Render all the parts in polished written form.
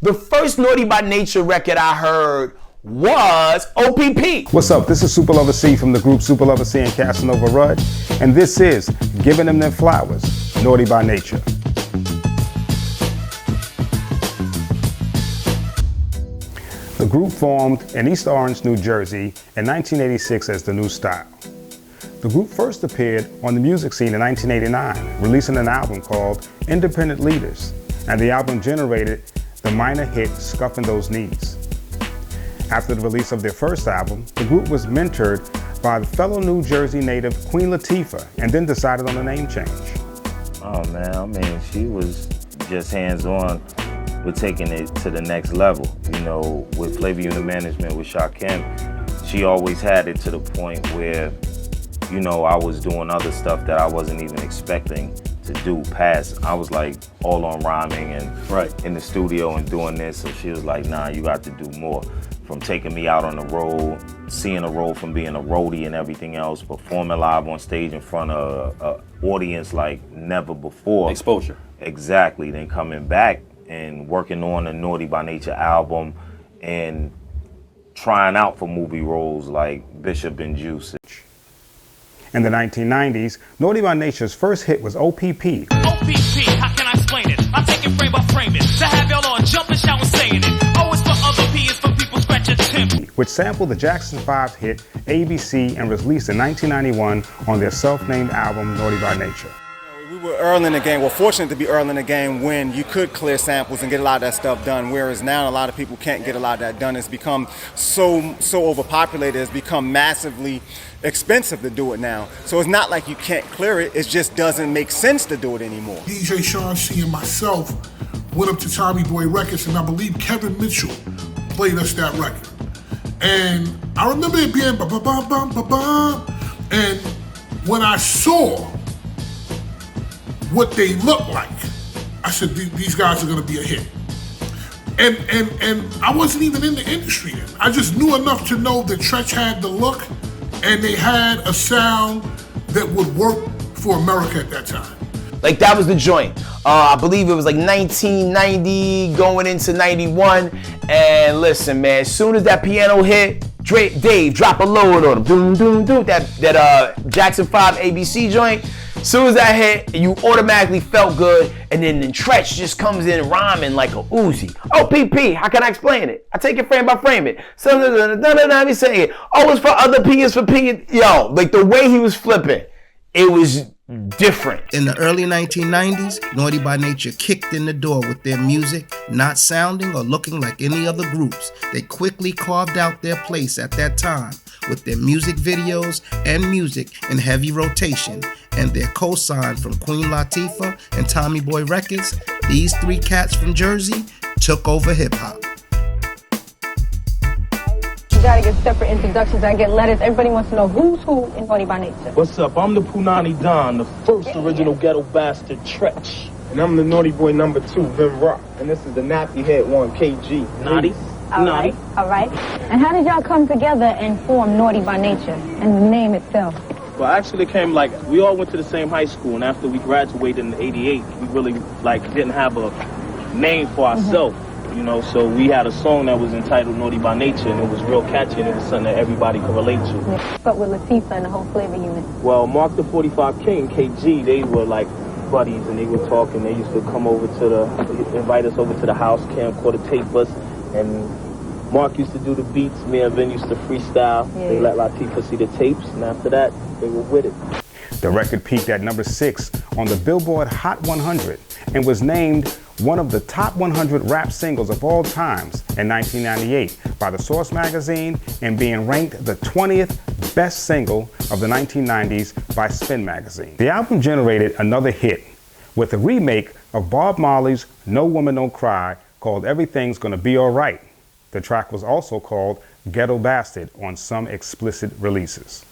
The first Naughty by Nature record I heard was OPP. What's up? This is Super Lover C from the group Super Lover C and Casanova Rudd, and this is Giving Them Their Flowers, Naughty by Nature. The group formed in East Orange, New Jersey in 1986 as The New Style. The group first appeared on the music scene in 1989, releasing an album called Independent Leaders, and the album generated the minor hit Scuffin' Those Knees. After the release of their first album, the group was mentored by the fellow New Jersey native Queen Latifah and then decided on a name change. Oh man, I mean, she was just hands-on with taking it to the next level. You know, with Flavor Unit Management with Shakim, she always had it to the point where, you know, I was doing other stuff that I wasn't even expecting to do past. I was like all on rhyming and in the studio and doing this, so she was like, nah, you got to do more. From taking me out on the road, seeing a road from being a roadie and everything else, performing live on stage in front of an audience like never before. Exposure. Exactly, then coming back and working on a Naughty by Nature album and trying out for movie roles like Bishop and Juice. In the 1990s, Naughty by Nature's first hit was OPP. OPP, how can I explain it? I take it frame by frame it. To have y'all on jumping, shouting, saying it. Oh, it's for other P, it's for people scratching temp. Which sampled the Jackson 5 hit ABC and was released in 1991 on their self-named album Naughty by Nature. We were early in the game, well, fortunate to be early in the game when you could clear samples and get a lot of that stuff done, whereas now a lot of people can't get a lot of that done. It's become so overpopulated, it's become massively expensive to do it now. So it's not like you can't clear it, it just doesn't make sense to do it anymore. DJ Sean C and myself went up to Tommy Boy Records, and I believe Kevin Mitchell played us that record. And I remember it being ba-ba-ba-ba-ba-ba, and when I saw what they look like, I said, these guys are gonna be a hit. And I wasn't even in the industry then. I just knew enough to know that Tretch had the look and they had a sound that would work for America at that time. Like, that was the joint. I believe it was like 1990 going into 91. And listen, man, as soon as that piano hit, Dave, drop a load on him. Doom, doom, doom. That Jackson 5 ABC joint. As soon as that hit, you automatically felt good, and then Tretch just comes in rhyming like a Uzi. OPP, how can I explain it? I take it frame by frame it. So, me saying it. Oh, it's for other P, it's for P. Yo, like the way he was flipping, it was different. In the early 1990s, Naughty by Nature kicked in the door with their music, not sounding or looking like any other groups. They quickly carved out their place at that time with their music videos and music in heavy rotation, and their co-sign from Queen Latifah and Tommy Boy Records. These three cats from Jersey took over hip-hop. You gotta get separate introductions. I get letters. Everybody wants to know who's who in Naughty by Nature. What's up? I'm the Punani Don, the first original ghetto bastard Tretch. And I'm the Naughty Boy number 2, Vim Rock. And this is the nappy head one, KG. Naughty. All right. And how did y'all come together and form Naughty by Nature and the name itself? Well, actually it came like, we all went to the same high school, and after we graduated in '88, we really didn't have a name for ourselves. You know, so we had a song that was entitled Naughty by Nature, and it was real catchy, and it was something that everybody could relate to. Yeah. But with Latifah and the whole Flavor Unit. Well, Mark the 45 King, KG, they were like buddies, and they were talking. They used to come over invite us over to the house, camcorder tape us, and Mark used to do the beats, me and Vin used to freestyle. Yeah. They let Latifah see the tapes, and after that, they were with it. The record peaked at number 6 on the Billboard Hot 100 and was named one of the top 100 rap singles of all times in 1998 by the Source magazine, and being ranked the 20th best single of the 1990s by Spin magazine. The album generated another hit with a remake of Bob Marley's No Woman Don't Cry called Everything's Gonna Be Alright. The track was also called Ghetto Bastard on some explicit releases.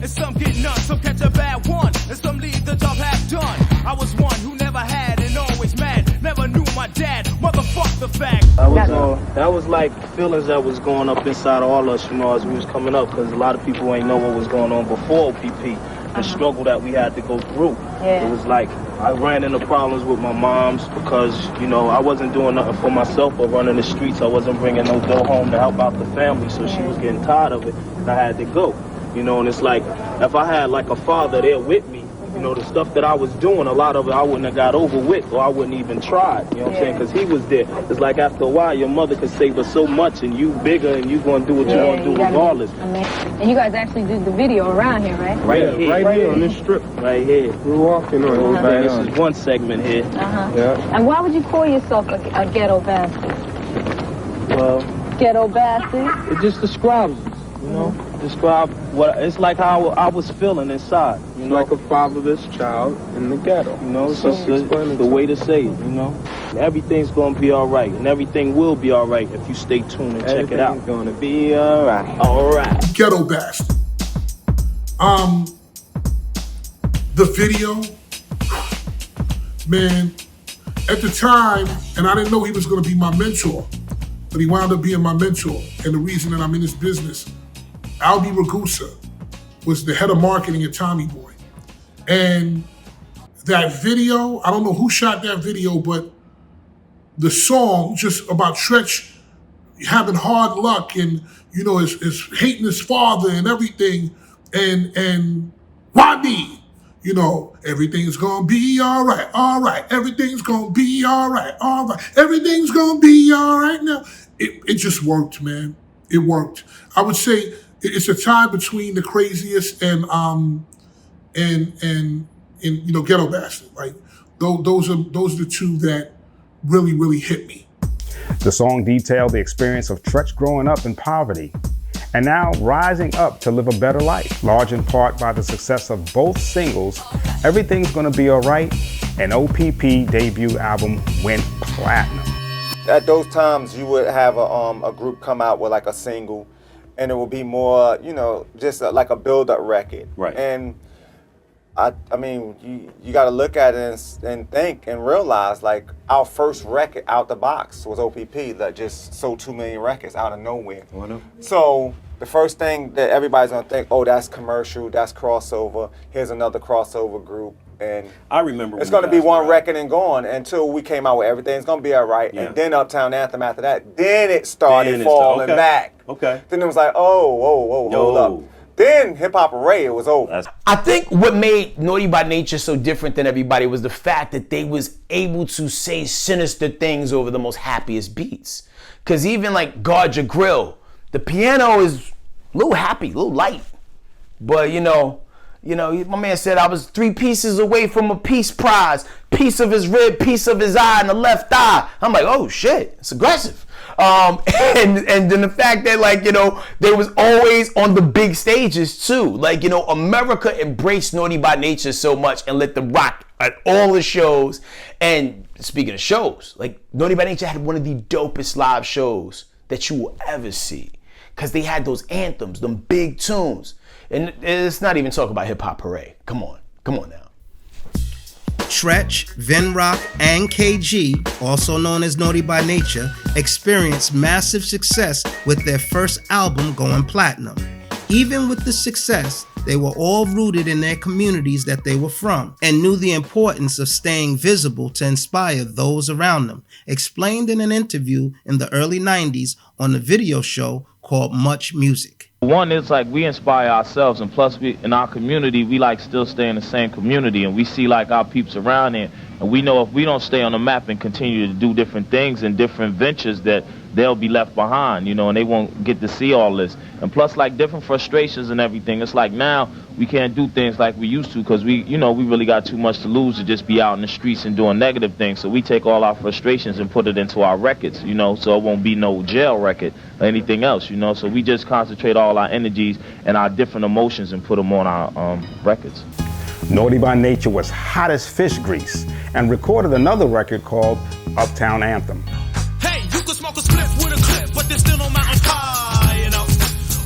Some get none, some catch a bad one, and some leave the job half done. I was one who never had and always mad, never knew my dad, motherfucker. the fact. That was like feelings that was going up inside of all us, you know, as we was coming up, because a lot of people ain't know what was going on before OPP. The struggle that we had to go through. Yeah. It was like I ran into problems with my moms because, you know, I wasn't doing nothing for myself or running the streets. I wasn't bringing no dough home to help out the family, so she was getting tired of it, and I had to go. You know, and it's like, if I had like a father there with me, you know, the stuff that I was doing, a lot of it I wouldn't have got over with, or I wouldn't even try. You know what I'm saying? Because he was there. It's like after a while, your mother could save us so much, and you bigger, and you going to do what you want to do regardless. And you guys actually did the video around here, right? Right here on this strip, right here. We're walking on it. This is one segment here. Yeah. And why would you call yourself a ghetto bastard? Well, Ghetto bastard? it just describes us, you know? Describe what it's like how I was feeling inside, you know, like a fatherless child in the ghetto. You know, it's just the way to say it. You know, everything's gonna be all right, and everything will be all right if you stay tuned and check it out. Everything's gonna be all right. All right. Ghetto bastard. The video, man. At the time, and I didn't know he was gonna be my mentor, but he wound up being my mentor, and the reason that I'm in this business. Albie Ragusa was the head of marketing at Tommy Boy. And that video, I don't know who shot that video, but the song just about Tretch having hard luck and, you know, is hating his father and everything. And why me? You know, everything's gonna be all right, everything's gonna be all right, everything's gonna be all right now. It just worked, man. It worked. I would say it's a tie between the Craziest and you know, Ghetto Bastard. Like those are the two that really hit me. The song detailed the experience of Tretch growing up in poverty and now rising up to live a better life, large in part by the success of both singles, Everything's Gonna Be Alright and OPP debut album went platinum. At those times, you would have a group come out with like a single, and it will be more, you know, just like a build-up record. Right. And I mean, you got to look at it and think and realize, like, our first record out the box was OPP that just sold 2 million records out of nowhere. So the first thing that everybody's gonna think, oh, that's commercial, that's crossover. Here's another crossover group. And I remember it's going to be one record and gone until we came out with Everything's Going to Be All Right. Yeah. And then Uptown Anthem after that. Then it started falling back. Okay. Then it was like, oh, hold up. Then HopHooray, it was over. I think what made Naughty by Nature so different than everybody was the fact that they was able to say sinister things over the most happiest beats. Because even like Guard Your Grill, the piano is a little happy, a little light. But you know, my man said I was 3 pieces away from a peace prize. Piece of his rib, piece of his eye, and the left eye. I'm like, oh shit, it's aggressive. And then the fact that, like, you know, they was always on the big stages too. Like, you know, America embraced Naughty by Nature so much and let them rock at all the shows. And speaking of shows, like, Naughty by Nature had one of the dopest live shows that you will ever see. Because they had those anthems, them big tunes. And it's not even talking about HopHooray. Come on now. Tretch, Venrock, and KG, also known as Naughty by Nature, experienced massive success with their first album going platinum. Even with the success, they were all rooted in their communities that they were from and knew the importance of staying visible to inspire those around them, explained in an interview in the early 90s on a video show called Much Music. One is like we inspire ourselves, and plus we in our community we like still stay in the same community, and we see like our peeps around there, and we know if we don't stay on the map and continue to do different things and different ventures that they'll be left behind, you know, and they won't get to see all this. And plus like different frustrations and everything, it's like now we can't do things like we used to because we really got too much to lose to just be out in the streets and doing negative things. So we take all our frustrations and put it into our records, you know, so it won't be no jail record or anything else, you know. So we just concentrate all our energies and our different emotions and put them on our records. Naughty by Nature was hot as fish grease and recorded another record called Uptown Anthem. Hey, you can smoke a spliff with a clip, but there's still no mountain high enough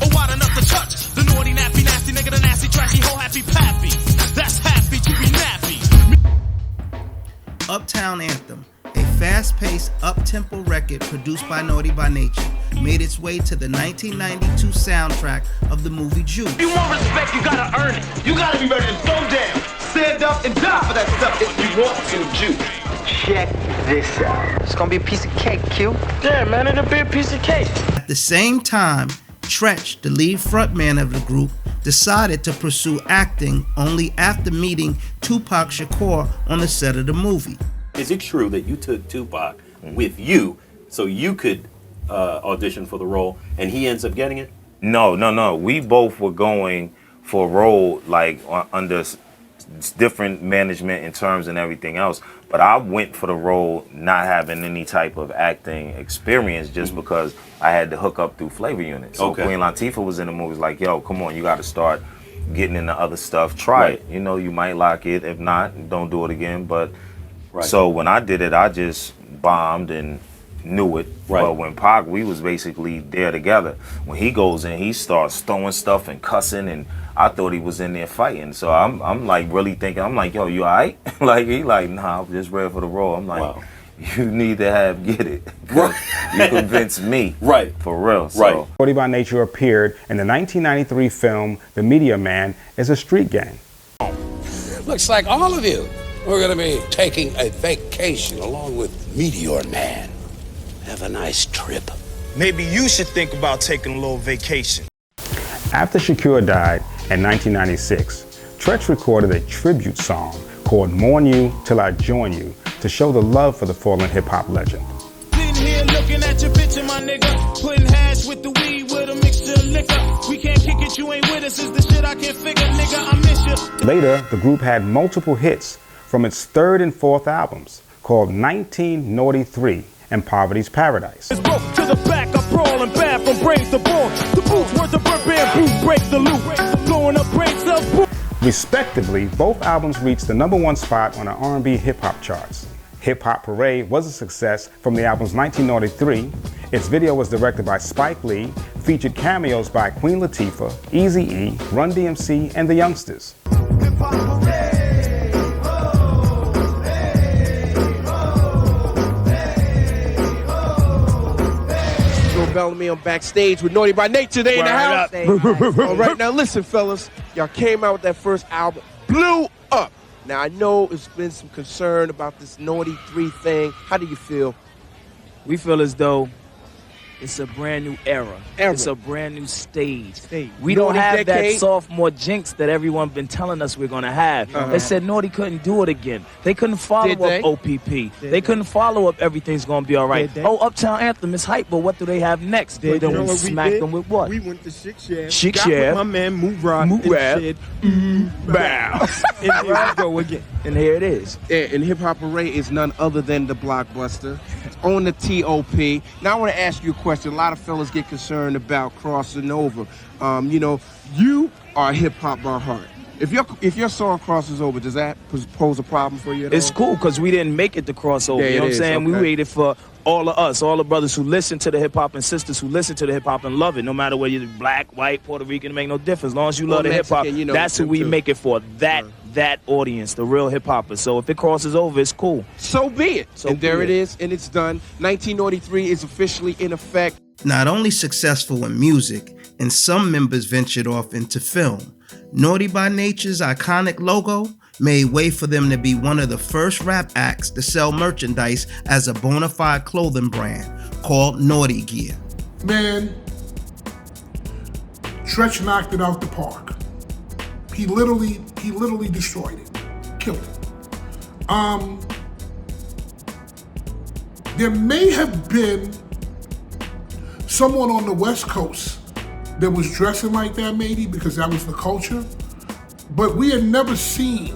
or wide enough to touch the naughty, nappy, nasty nigga, the nasty, trashy, whole happy pappy. That's happy to be nappy. Uptown Anthem, a fast fast-paced, up-tempo record produced by Naughty by Nature made its way to the 1992 soundtrack of the movie Juice. If you want respect, you gotta earn it. You gotta be ready to throw down, stand up, and die for that stuff if you want some juice. Check this out. It's gonna be a piece of cake, Q. Yeah, man, it'll be a piece of cake. At the same time, Tretch, the lead frontman of the group, decided to pursue acting only after meeting Tupac Shakur on the set of the movie. Is it true that you took Tupac with you so you could audition for the role and he ends up getting it? No. We both were going for a role like under different management in terms and everything else. But I went for the role not having any type of acting experience just because I had to hook up through Flavor Unit. So Queen Latifah was in the movie, like, yo, come on, you got to start getting into other stuff. Try it. You know, you might like it. If not, don't do it again. But so when I did it, I just bombed and knew it. But when Pac, we was basically there together. When he goes in, he starts throwing stuff and cussing, and I thought he was in there fighting. So I'm like really thinking, I'm like, yo, you all right? Like, he like, nah, I'm just ready for the role. I'm like, you need to get it. You convinced me. For real. So. Naughty by Nature appeared in the 1993 film The Meteor Man as a street gang. Looks like all of you are going to be taking a vacation along with Meteor Man. Have a nice trip. Maybe you should think about taking a little vacation. After Shakur died in 1996, Tretch recorded a tribute song called Mourn You Till I Join You to show the love for the fallen hip-hop legend. Sitting here looking at your picture, my nigga. Putting hash with the weed with a mixture of liquor. We can't kick it, you ain't with us. Is the shit I can't figure, nigga, I miss you. Later, the group had multiple hits from its third and fourth albums called 1993 and Poverty's Paradise. It's broke to the back, I brawl and bad from brains to bone. The boots worth the burnt bamboo, break the loop. Blowing up brains up. Respectively, both albums reached the #1 spot on the R&B hip-hop charts. HopHooray was a success from the album's 1993. Its video was directed by Spike Lee, featured cameos by Queen Latifah, Eazy-E, Run DMC, and The Youngsters. Bellamy, I'm backstage with Naughty by Nature. They in the house. All right, now listen, fellas. Y'all came out with that first album, blew up. Now, I know there's been some concern about this Naughty 3 thing. How do you feel? We feel as though it's a brand new era. It's a brand new stage. We don't have that sophomore jinx that everyone been telling us we're gonna have. They said Naughty couldn't do it again. They couldn't follow up OPP. They couldn't follow up Everything's Gonna Be Alright. Oh, Uptown Anthem is hype, but what do they have next? Then we smacked them with what? We went to Chic Shaft. Chic Shaft. My man Move Rap. Bow. And here we go again. And here it is. And HopHooray is none other than the blockbuster. It's on the TOP. Now I want to ask you a question. A lot of fellas get concerned about crossing over. You know, you are hip-hop by heart. If your song crosses over, does that pose a problem for you at all? It's cool because we didn't make it to crossover. You know what I'm saying? Okay. We waited for all of us, all the brothers who listen to the hip-hop and sisters who listen to the hip-hop and love it. No matter whether you're black, white, Puerto Rican, it make no difference. As long as you love the hip-hop, you know, that's who we make it for. That audience, the real hip-hoppers. So if it crosses over, it's cool. So be it. And there it is, and it's done. 1993 is officially in effect. Not only successful in music, and some members ventured off into film, Naughty by Nature's iconic logo made way for them to be one of the first rap acts to sell merchandise as a bona fide clothing brand called Naughty Gear. Man, Tretch knocked it out the park. He literally destroyed it, killed it. There may have been someone on the West Coast that was dressing like that, maybe because that was the culture, but we had never seen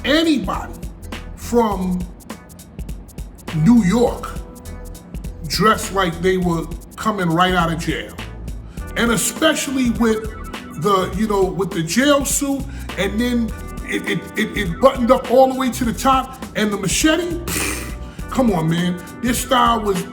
anybody from New York dressed like they were coming right out of jail, and especially with the jail suit, and then it buttoned up all the way to the top, and the machete. Come on, man! This style was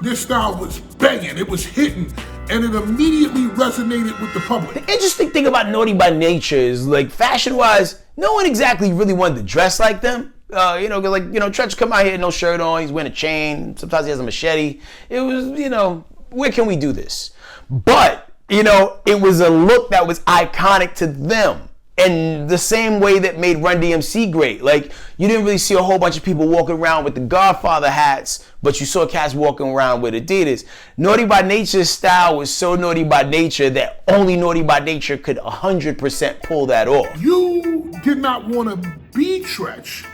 banging. It was hitting. And it immediately resonated with the public. The interesting thing about Naughty by Nature is, like, fashion-wise, no one exactly really wanted to dress like them. You know, 'cause like, you know, Tretch come out here, no shirt on, he's wearing a chain, sometimes he has a machete. It was, you know, where can we do this? But, you know, it was a look that was iconic to them. And the same way that made Run DMC great. Like, you didn't really see a whole bunch of people walking around with the Godfather hats, but you saw cats walking around with Adidas. Naughty by Nature's style was so Naughty by Nature that only Naughty by Nature could 100% pull that off. You did not want to be Tretch,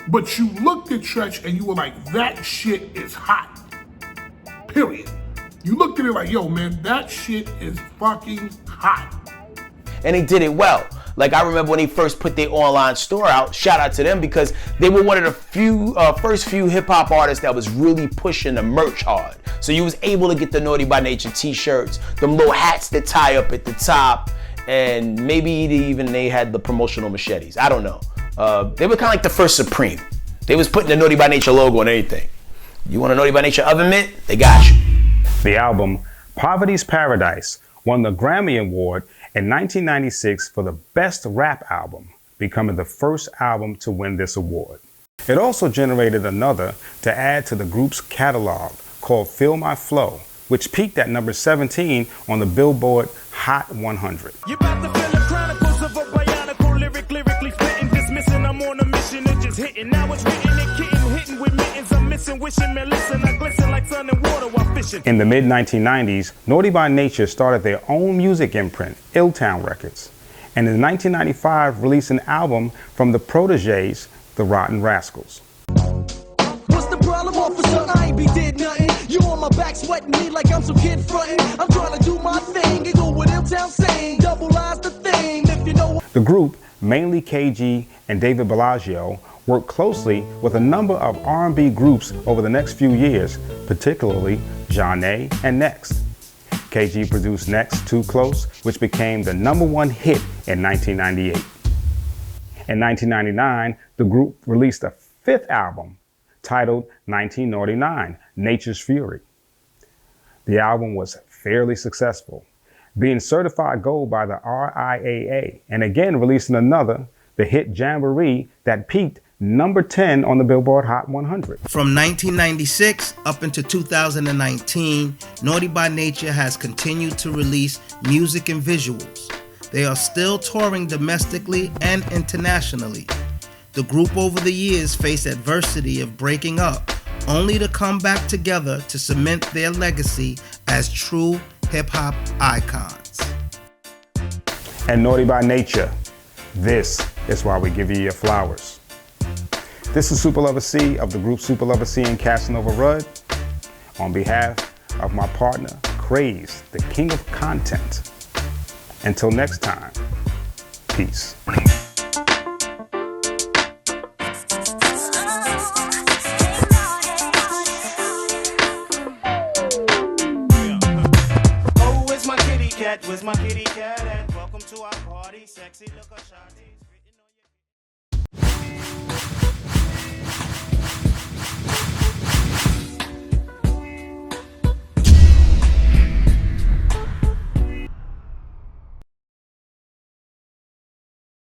but you looked at Tretch and you were like, that shit is hot. Period. You looked at it like, yo, man, that shit is fucking hot. And they did it well. Like, I remember when they first put their online store out, shout out to them, because they were one of the first few hip hop artists that was really pushing the merch hard. So you was able to get the Naughty by Nature t-shirts, them little hats that tie up at the top, and maybe they had the promotional machetes. I don't know. They were kind of like the first Supreme. They was putting the Naughty by Nature logo on anything. You want a Naughty by Nature oven mitt? They got you. The album Poverty's Paradise won the Grammy Award in 1996 for the Best Rap Album, becoming the first album to win this award. It also generated another to add to the group's catalog called Feel My Flow, which peaked at number 17 on the Billboard Hot 100. You about to feel the chronicles of a bionicle, lyrically spitting, dismissing. I'm on a mission and just hitting. Now it's written and hitting with mittens. I'm missing, wishing, man, listen. I glisten like sun and water while fishing. In the mid-1990s, Naughty by Nature started their own music imprint, Illtown Records, and in 1995 released an album from the Protégés, the Rotten Rascals. What's the problem, officer? I ain't be did nothing. You on my back sweating me like I'm some kid frontin'. I'm trying to do my thing and go with Illtown saying. Double I's the thing, if you know. The group, mainly KG and David Bellagio, worked closely with a number of R&B groups over the next few years, particularly Johnny and Next. KG produced Next Too Close, which became the #1 hit in 1998. In 1999, the group released a fifth album titled 1999, Nature's Fury. The album was fairly successful, being certified gold by the RIAA, and again releasing another, the hit Jamboree, that peaked number 10 on the Billboard Hot 100. From 1996 up into 2019, Naughty by Nature has continued to release music and visuals. They are still touring domestically and internationally. The group over the years faced adversity of breaking up, only to come back together to cement their legacy as true hip-hop icons. And Naughty by Nature, this is why we give you your flowers. This is Super Lover C of the group Super Lover C and Casanova Rudd. On behalf of my partner, Craze, the king of content. Until next time, peace. Where's my kitty cat? And welcome to our party, sexy look of shawty.